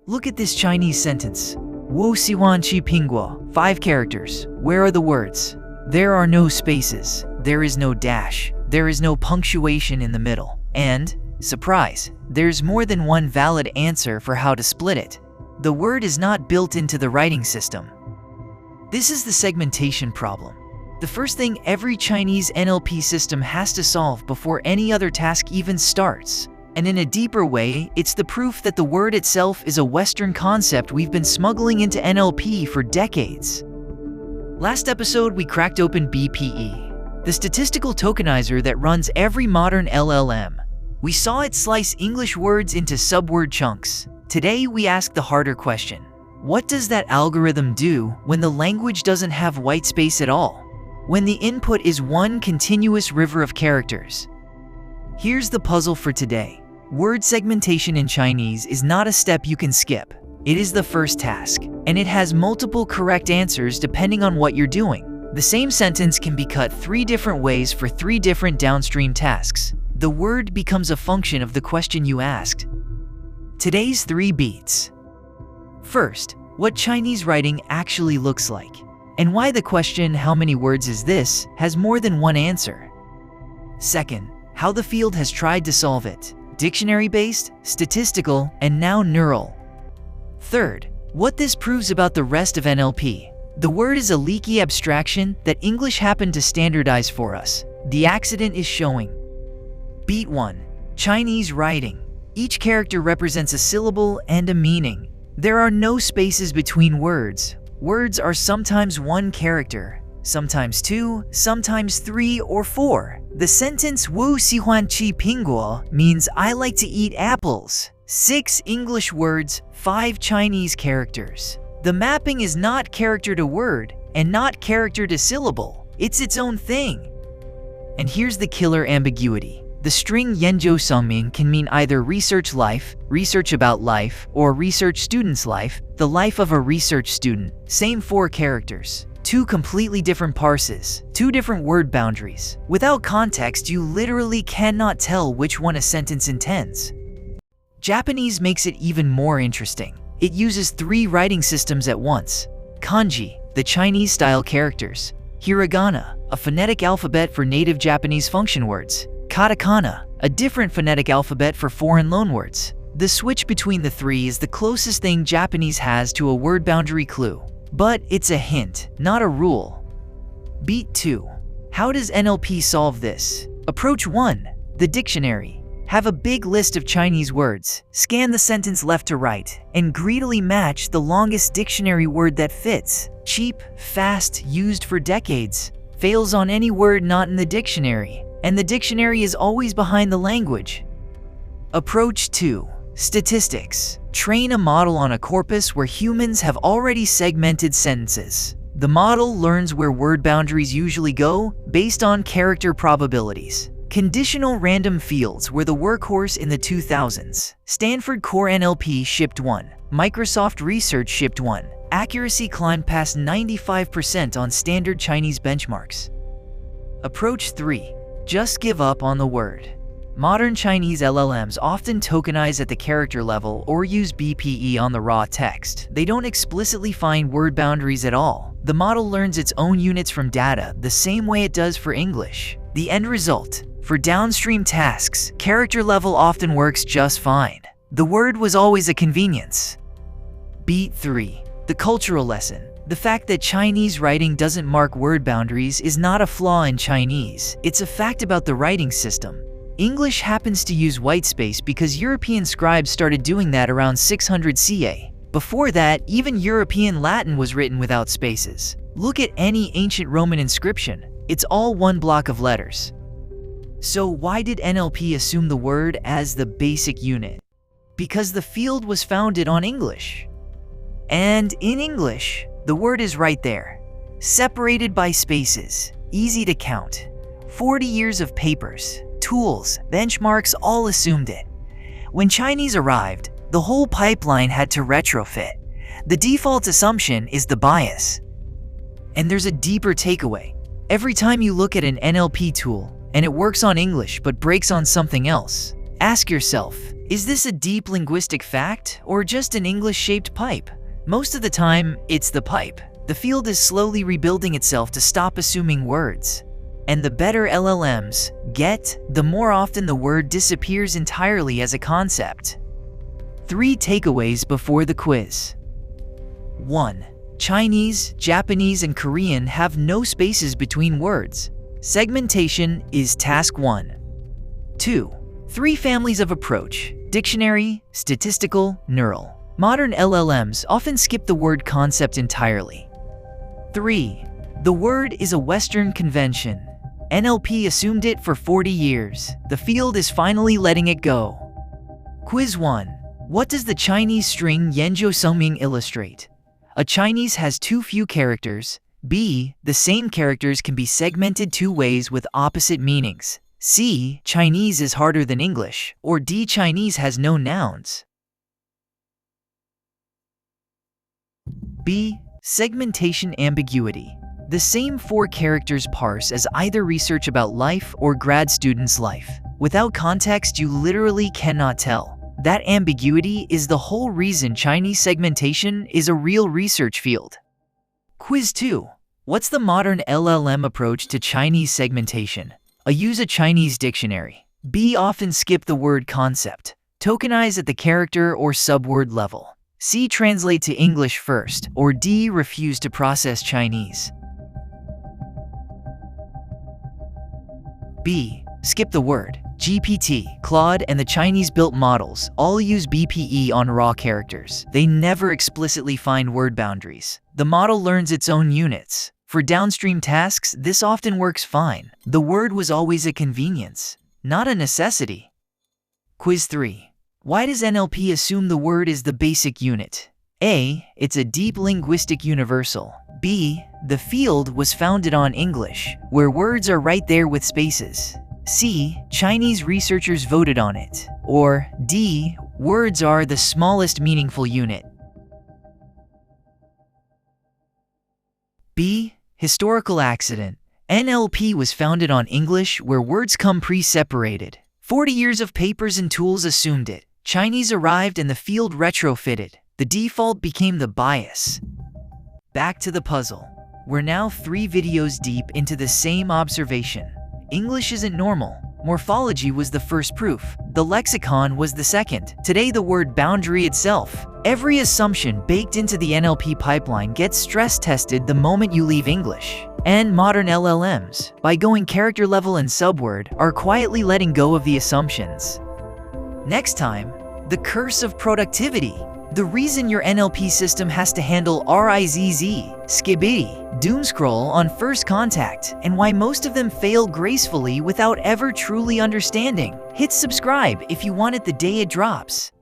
Look at this Chinese sentence. 我喜欢吃苹果. 5 characters. Where are the words? There are no spaces. There is no dash. There is no punctuation in the middle. And, surprise, there's more than one valid answer for how to split it. The word is not built into the writing system. This is the segmentation problem. The first thing every Chinese NLP system has to solve before any other task even starts. And in a deeper way, it's the proof that the word itself is a Western concept we've been smuggling into NLP for decades. Last episode, we cracked open BPE, the statistical tokenizer that runs every modern LLM. We saw it slice English words into subword chunks. Today, we ask the harder question. What does that algorithm do when the language doesn't have whitespace at all? When the input is one continuous river of characters? Here's the puzzle for today. Word segmentation in Chinese is not a step you can skip. It is the first task, and it has multiple correct answers depending on what you're doing. The same sentence can be cut 3 different ways for 3 different downstream tasks. The word becomes a function of the question you asked. Today's 3 beats. First, what Chinese writing actually looks like, and why the question, how many words is this, has more than one answer. Second, how the field has tried to solve it, dictionary-based, statistical, and now neural. Third, what this proves about the rest of NLP. The word is a leaky abstraction that English happened to standardize for us. The accident is showing. Beat 1. Chinese writing. Each character represents a syllable and a meaning. There are no spaces between words. Words are sometimes 1 character, sometimes 2, sometimes 3 or 4. The sentence 我喜欢吃苹果 means I like to eat apples. 6 English words, 5 Chinese characters. The mapping is not character to word and not character to syllable. It's its own thing. And here's the killer ambiguity. The string 研究生命 can mean either research life, research about life, or research student's life, the life of a research student. Same 4 characters. 2 completely different parses, 2 different word boundaries. Without context, you literally cannot tell which one a sentence intends. Japanese makes it even more interesting. It uses 3 writing systems at once. Kanji, the Chinese-style characters. Hiragana, a phonetic alphabet for native Japanese function words. Katakana, a different phonetic alphabet for foreign loanwords. The switch between the 3 is the closest thing Japanese has to a word boundary clue. But it's a hint, not a rule. Beat 2. How does NLP solve this? Approach 1. The dictionary. Have a big list of Chinese words, scan the sentence left to right, and greedily match the longest dictionary word that fits. Cheap, fast, used for decades. Fails on any word not in the dictionary, and the dictionary is always behind the language. Approach 2. Statistics. Train a model on a corpus where humans have already segmented sentences. The model learns where word boundaries usually go based on character probabilities. Conditional random fields were the workhorse in the 2000s. Stanford Core NLP shipped 1. Microsoft Research shipped 1. Accuracy climbed past 95% on standard Chinese benchmarks. Approach 3. Just give up on the word. Modern Chinese LLMs often tokenize at the character level or use BPE on the raw text. They don't explicitly find word boundaries at all. The model learns its own units from data the same way it does for English. The end result? For downstream tasks, character level often works just fine. The word was always a convenience. Beat 3. The cultural lesson. The fact that Chinese writing doesn't mark word boundaries is not a flaw in Chinese. It's a fact about the writing system. English happens to use whitespace because European scribes started doing that around 600 CA. Before that, even European Latin was written without spaces. Look at any ancient Roman inscription. It's all 1 block of letters. So why did NLP assume the word as the basic unit? Because the field was founded on English. And in English, the word is right there, separated by spaces, easy to count. 40 years of papers, tools, benchmarks all assumed it. When Chinese arrived, the whole pipeline had to retrofit. The default assumption is the bias. And there's a deeper takeaway. Every time you look at an NLP tool and it works on English but breaks on something else, ask yourself, Is this a deep linguistic fact or just an English-shaped pipe? Most of the time, it's the pipe. The field is slowly rebuilding itself to stop assuming words. And the better LLMs get, the more often the word disappears entirely as a concept. 3 takeaways before the quiz. 1. Chinese, Japanese, and Korean have no spaces between words. Segmentation is task 1. 2. 3 families of approach: dictionary, statistical, neural. Modern LLMs often skip the word concept entirely. 3. The word is a Western convention. NLP assumed it for 40 years. The field is finally letting it go. Quiz 1. What does the Chinese string 研究生命 illustrate? A Chinese has too few characters. B. The same characters can be segmented 2 ways with opposite meanings. C. Chinese is harder than English. Or D. Chinese has no nouns. B. Segmentation ambiguity. The same 4 characters parse as either research about life or grad student's life. Without context, you literally cannot tell. That ambiguity is the whole reason Chinese segmentation is a real research field. Quiz 2. What's the modern LLM approach to Chinese segmentation? A. Use a Chinese dictionary. B. Often skip the word concept. Tokenize at the character or subword level. C. Translate to English first. Or D. Refuse to process Chinese. B. Skip the word. GPT, Claude, and the Chinese-built models all use BPE on raw characters. They never explicitly find word boundaries. The model learns its own units. For downstream tasks, this often works fine. The word was always a convenience, not a necessity. Quiz 3. Why does NLP assume the word is the basic unit? A. It's a deep linguistic universal. B. The field was founded on English, where words are right there with spaces. C. Chinese researchers voted on it. Or D. Words are the smallest meaningful unit. B. Historical accident. NLP was founded on English, where words come pre-separated. 40 years of papers and tools assumed it. Chinese arrived and the field retrofitted. The default became the bias. Back to the puzzle. We're now 3 videos deep into the same observation. English isn't normal. Morphology was the first proof. The lexicon was the second. Today, the word boundary itself. Every assumption baked into the NLP pipeline gets stress tested the moment you leave English. And modern LLMs, by going character level and subword, are quietly letting go of the assumptions. Next time, the curse of productivity. The reason your NLP system has to handle RIZZ, skibbity, doomscroll on first contact, and why most of them fail gracefully without ever truly understanding. Hit subscribe if you want it the day it drops.